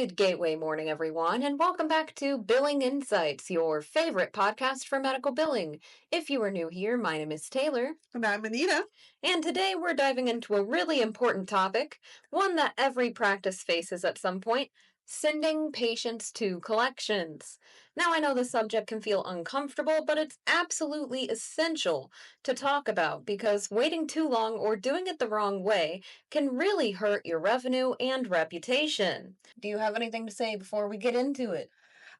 Good Gateway morning, everyone, and welcome back to Billing Insights, your favorite podcast for medical billing. If you are new here, my name is Taylor. And I'm Anita. And today we're diving into a really important topic, one that every practice faces at some point: sending patients to collections. Now, I know the subject can feel uncomfortable, but it's absolutely essential to talk about because waiting too long or doing it the wrong way can really hurt your revenue and reputation. Do you have anything to say before we get into it?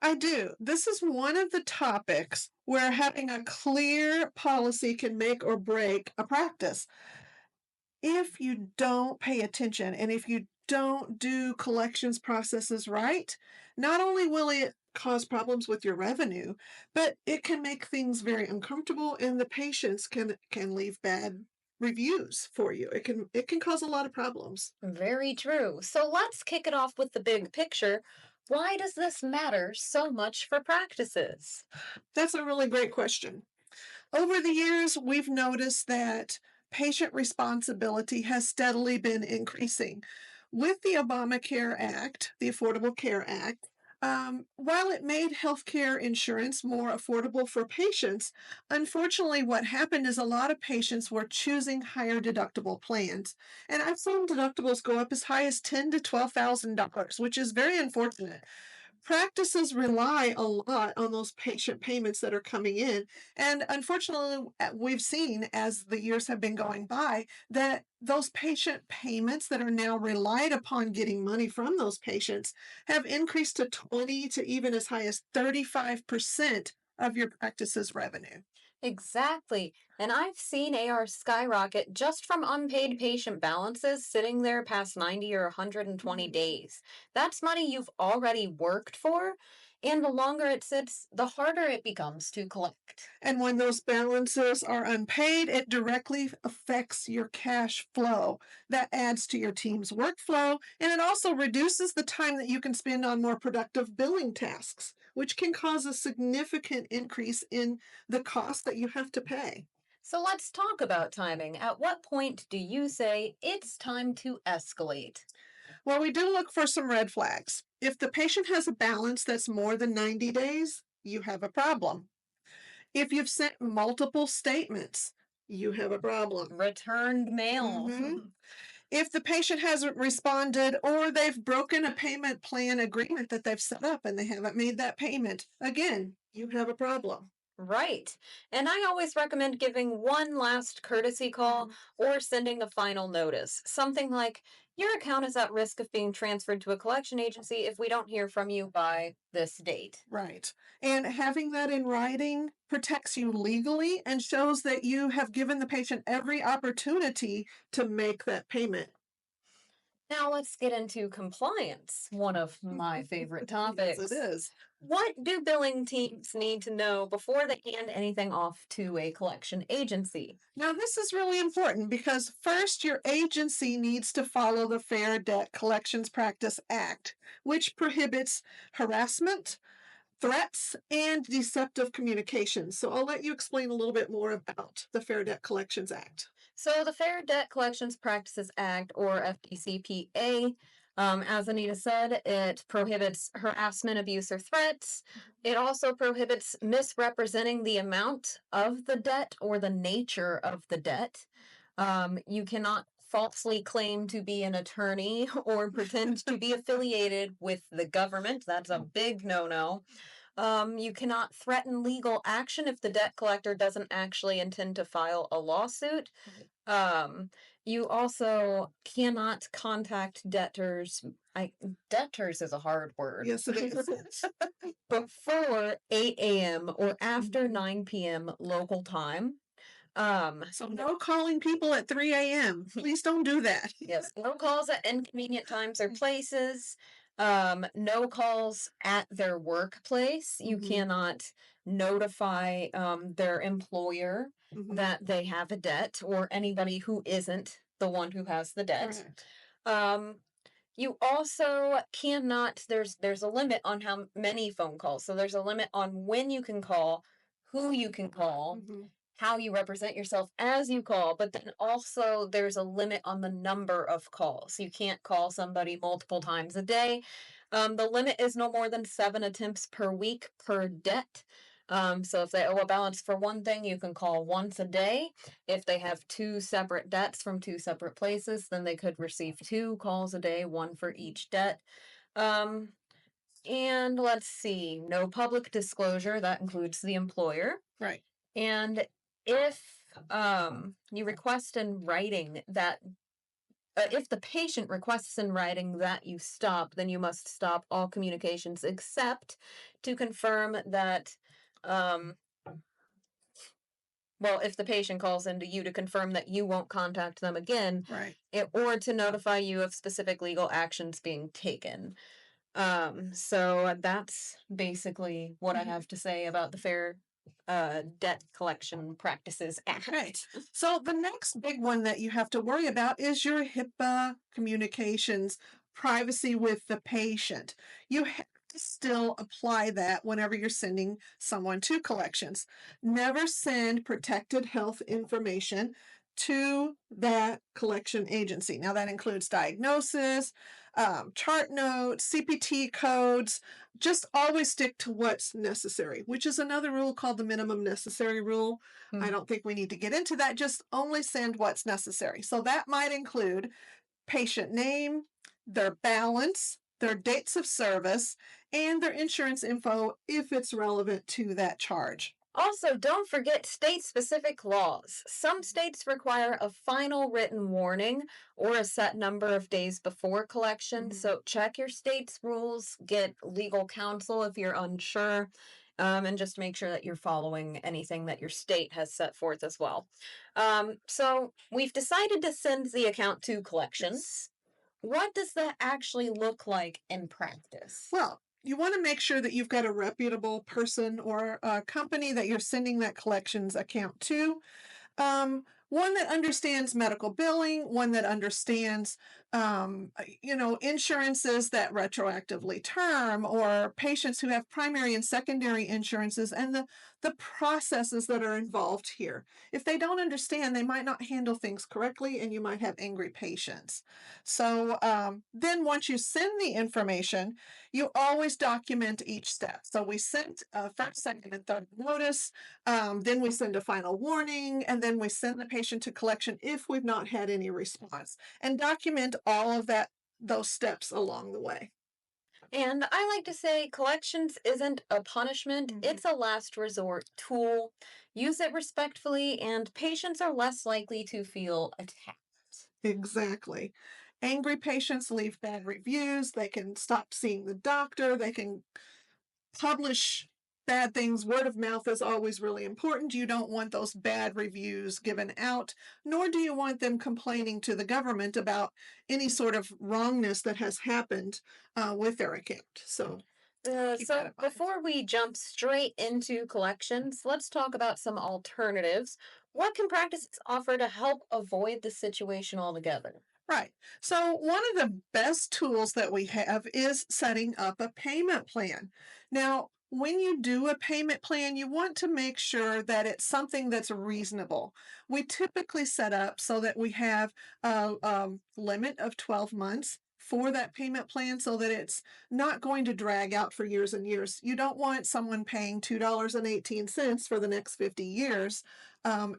I do. This is one of the topics where having a clear policy can make or break a practice. If you don't pay attention and if you don't do collections processes right, not only will it cause problems with your revenue, but it can make things very uncomfortable and the patients can leave bad reviews for you. It can cause a lot of problems. Very true. So let's kick it off with the big picture. Why does this matter so much for practices? That's a really great question. Over the years, we've noticed that patient responsibility has steadily been increasing. With the Obamacare Act, the Affordable Care Act, while it made healthcare insurance more affordable for patients, unfortunately, what happened is a lot of patients were choosing higher deductible plans, and I've seen deductibles go up as high as $10,000 to $12,000, which is very unfortunate. Practices rely a lot on those patient payments that are coming in. And unfortunately, we've seen as the years have been going by that those patient payments that are now relied upon getting money from those patients have increased to 20 to even as high as 35% of your practice's revenue. Exactly. And I've seen AR skyrocket just from unpaid patient balances sitting there past 90 or 120 Mhm. days. That's money you've already worked for, and the longer it sits, the harder it becomes to collect. And when those balances are unpaid, it directly affects your cash flow. That adds to your team's workflow, and it also reduces the time that you can spend on more productive billing tasks, which can cause a significant increase in the cost that you have to pay. So let's talk about timing. At what point do you say it's time to escalate? Well, we do look for some red flags. If the patient has a balance that's more than 90 days, you have a problem. If you've sent multiple statements, you have a problem. Returned mail. Mhm. If the patient hasn't responded or they've broken a payment plan agreement that they've set up and they haven't made that payment, again, you have a problem. Right. And I always recommend giving one last courtesy call or sending a final notice. Something like, your account is at risk of being transferred to a collection agency if we don't hear from you by this date. Right. And having that in writing protects you legally and shows that you have given the patient every opportunity to make that payment. Now let's get into compliance, one of my favorite Yes, it topics. is. What do billing teams need to know before they hand anything off to a collection agency? Now, this is really important because first, your agency needs to follow the Fair Debt Collections Practice Act, which prohibits harassment, threats, and deceptive communications. So I'll let you explain a little bit more about the Fair Debt Collections Act. So, the Fair Debt Collections Practices Act, or FDCPA, as Anita said, it prohibits harassment, abuse, or threats. It also prohibits misrepresenting the amount of the debt or the nature of the debt. You cannot falsely claim to be an attorney or pretend to be affiliated with the government. That's a big no no. You cannot threaten legal action if the debt collector doesn't actually intend to file a lawsuit. Um, you also cannot contact debtors. Debtors is a hard word. Yes, it is. Before 8 a.m. or after 9 p.m. local time. So no calling people at 3 a.m. Please don't do that. Yes, no calls at inconvenient times or places. No calls at their workplace. You Mhm. cannot notify their employer Mhm. that they have a debt or anybody who isn't the one who has the debt. Correct. Um, you also cannot, there's a limit on how many phone calls. So there's a limit on when you can call, who you can call, Mhm. how you represent yourself as you call, but then also there's a limit on the number of calls. You can't call somebody multiple times a day. The limit is no more than 7 attempts per week per debt. So if they owe a balance for one thing, you can call once a day. If they have two separate debts from two separate places, then they could receive 2 calls a day, one for each debt. Um, and let's see, no public disclosure, that includes the employer. Right. And if you request in writing that if the patient requests in writing that you stop, then you must stop all communications except to confirm that, um, well, if the patient calls into you to confirm that you won't contact them again, Right. or to notify you of specific legal actions being taken. So that's basically what I Mhm. have to say about the Fair Debt Collection Practices Okay. Act. So the next big one that you have to worry about is your HIPAA communications, privacy with the patient. You have to still apply that whenever you're sending someone to collections. Never send protected health information to that collection agency. Now, that includes diagnosis, chart notes, CPT codes. Just always stick to what's necessary, which is another rule called the minimum necessary rule. I don't think we need to get into that. Just only send what's necessary. So that might include patient name, their balance, their dates of service, and their insurance info if it's relevant to that charge. Also, don't forget state specific laws. Some states require a final written warning or a set number of days before collection. Mhm. So, check your state's rules, get legal counsel if you're unsure, and just make sure that you're following anything that your state has set forth as well. So, we've decided to send the account to collections. What does that actually look like in practice? Well, you want to make sure that you've got a reputable person or a company that you're sending that collections account to. One that understands medical billing, one that understands, insurances that retroactively term, or patients who have primary and secondary insurances, and the processes that are involved here. If they don't understand, they might not handle things correctly, and you might have angry patients. So then, once you send the information, you always document each step. So we sent first, second, and third notice. Then we send a final warning, and then we send the patient to collection if we've not had any response, and document all of those steps along the way. And I like to say collections isn't a punishment, Mhm. it's a last resort tool. Use it respectfully, and patients are less likely to feel attacked. Exactly. Angry patients leave bad reviews. They can stop seeing the doctor. They can publish bad things. Word of mouth is always really important. You don't want those bad reviews given out, nor do you want them complaining to the government about any sort of wrongness that has happened with their account. So keep that So, in mind. before we jump straight into collections, let's talk about some alternatives. What can practices offer to help avoid the situation altogether? Right. So, one of the best tools that we have is setting up a payment plan. Now, when you do a payment plan, you want to make sure that it's something that's reasonable. We typically set up so that we have a limit of 12 months for that payment plan so that it's not going to drag out for years and years. You don't want someone paying $2.18 for the next 50 years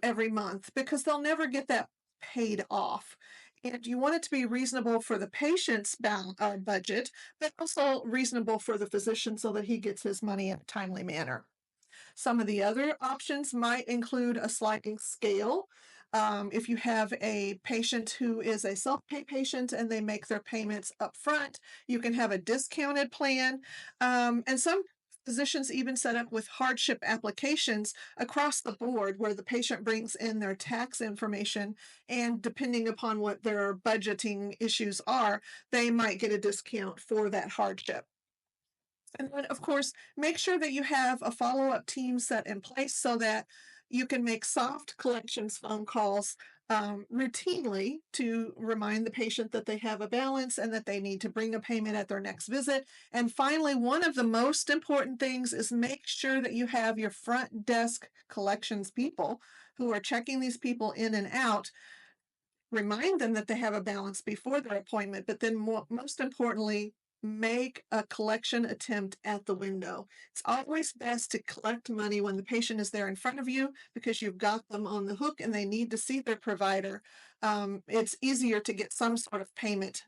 every month because they'll never get that paid off. And you want it to be reasonable for the patient's budget, but also reasonable for the physician so that he gets his money in a timely manner. Some of the other options might include a sliding scale. If you have a patient who is a self pay patient and they make their payments up front, you can have a discounted plan. And some physicians even set up with hardship applications across the board where the patient brings in their tax information, and depending upon what their budgeting issues are, they might get a discount for that hardship. And then, of course, make sure that you have a follow up team set in place so that you can make soft collections phone calls routinely to remind the patient that they have a balance and that they need to bring a payment at their next visit. And finally, one of the most important things is make sure that you have your front desk collections people who are checking these people in and out. Remind them that they have a balance before their appointment, but then most importantly, make a collection attempt at the window. It's always best to collect money when the patient is there in front of you because you've got them on the hook and they need to see their provider. It's easier to get some sort of payment.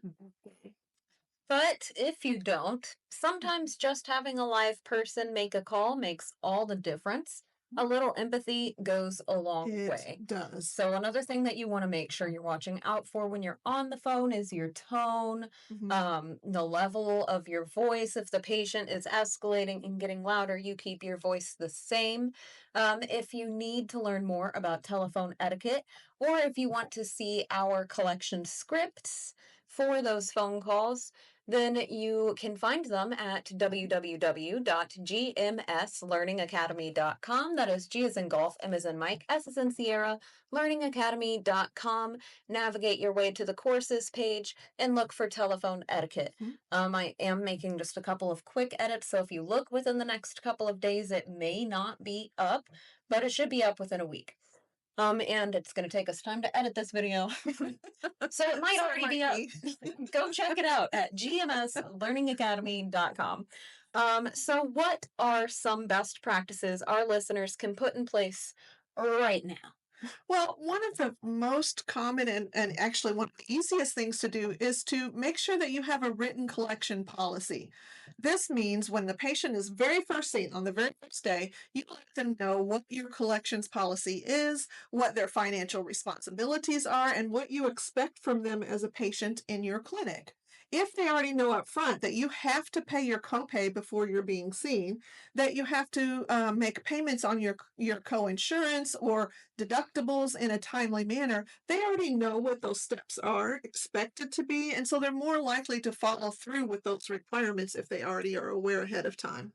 But if you don't, sometimes just having a live person make a call makes all the difference. A little empathy goes a long It way. does. So, another thing that you want to make sure you're watching out for when you're on the phone is your tone, Mhm. the level of your voice. If the patient is escalating and getting louder, you keep your voice the same. If you need to learn more about telephone etiquette, or if you want to see our collection scripts for those phone calls, then you can find them at www.gmslearningacademy.com. That is G as in golf, M as in Mike, S as in Sierra, learningacademy.com. Navigate your way to the courses page and look for telephone etiquette. Mhm. I am making just a couple of quick edits, so if you look within the next couple of days, it may not be up, but it should be up within a week. And it's going to take us time to edit this video. So it might So it already might be up. be. Go check it out at gmslearningacademy.com. So what are some best practices our listeners can put in place right now? Well, one of the most common and actually one of the easiest things to do is to make sure that you have a written collection policy. This means when the patient is very first seen on the very first day, you let them know what your collections policy is, what their financial responsibilities are, and what you expect from them as a patient in your clinic. If they already know up front that you have to pay your copay before you're being seen, that you have to make payments on your co-insurance or deductibles in a timely manner, they already know what those steps are expected to be. And so they're more likely to follow through with those requirements if they already are aware ahead of time.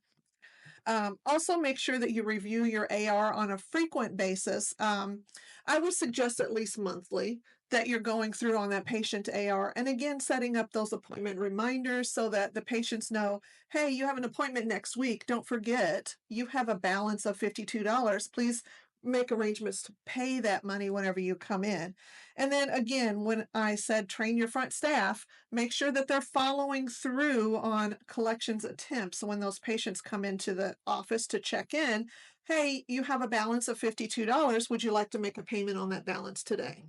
Also, make sure that you review your AR on a frequent basis. I would suggest at least monthly that you're going through on that patient AR. And again, setting up those appointment reminders so that the patients know, hey, you have an appointment next week. Don't forget, you have a balance of $52. Please make arrangements to pay that money whenever you come in. And then again, when I said train your front staff, make sure that they're following through on collections attempts. So when those patients come into the office to check in, hey, you have a balance of $52. Would you like to make a payment on that balance today?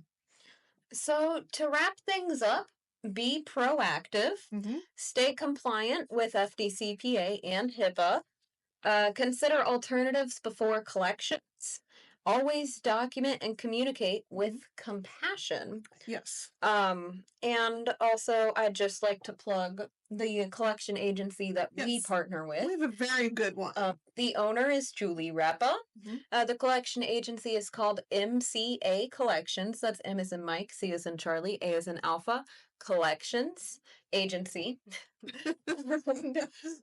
So to wrap things up, be proactive, Mm-hmm. stay compliant with FDCPA and HIPAA, consider alternatives before collections, always document and communicate with compassion. Yes. And also, I'd just like to plug the collection agency that we Yes. partner with. We have a very good one. The owner is Julie Repa. Mhm. The collection agency is called MCA Collections. That's M as in Mike, C as in Charlie, A as in Alpha. Collections Agency.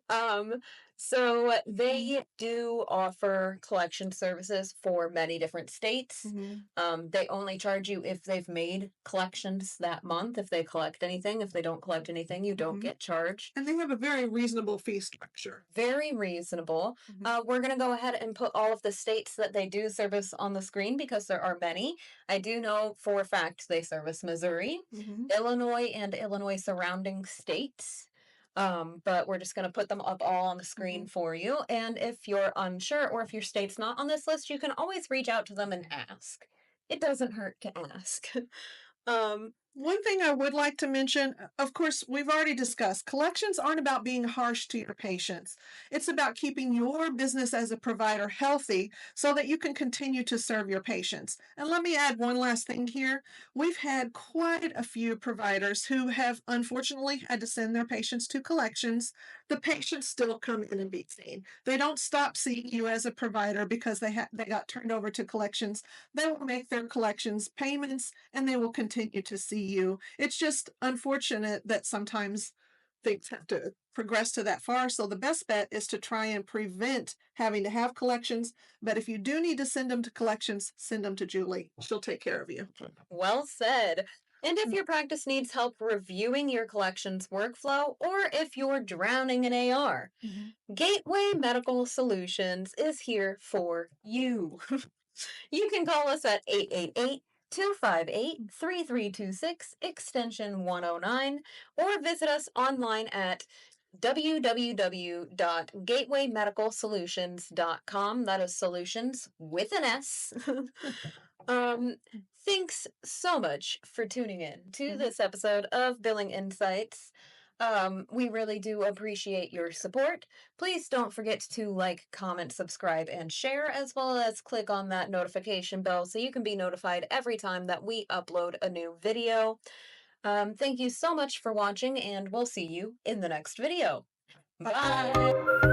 um, so they do offer collection services for many different states. Mhm. They only charge you if they've made collections that month. If they collect anything, if they don't collect anything, you don't Mhm. get charged. And they have a very reasonable fee structure. Very reasonable. Mhm. We're going to go ahead and put all of the states that they do service on the screen because there are many. I do know for a fact they service Missouri, Mhm. Illinois, and Illinois surrounding states. But we're just going to put them up all on the screen Mhm. for you. And if you're unsure or if your state's not on this list, you can always reach out to them and ask. It doesn't hurt to ask. um, One thing I would like to mention, of course, we've already discussed collections aren't about being harsh to your patients. It's about keeping your business as a provider healthy so that you can continue to serve your patients. And let me add one last thing here. We've had quite a few providers who have unfortunately had to send their patients to collections. The patients still come in and be seen. They don't stop seeing you as a provider because they got turned over to collections. They will make their collections payments and they will continue to see you. It's just unfortunate that sometimes things have to progress to that far. So the best bet is to try and prevent having to have collections. But if you do need to send them to collections, send them to Julie. She'll take care of you. Well said. And if your practice needs help reviewing your collections workflow, or if you're drowning in AR, Mhm. Gateway Medical Solutions is here for you. You can call us at 888-258-3326, extension 109, or visit us online at www.gatewaymedicalsolutions.com. That is solutions with an S. um, Thanks so much for tuning in to Mhm. this episode of Billing Insights. We really do appreciate your support. Please don't forget to like, comment, subscribe, and share, as well as click on that notification bell so you can be notified every time that we upload a new video. Thank you so much for watching, and we'll see you in the next video. Bye!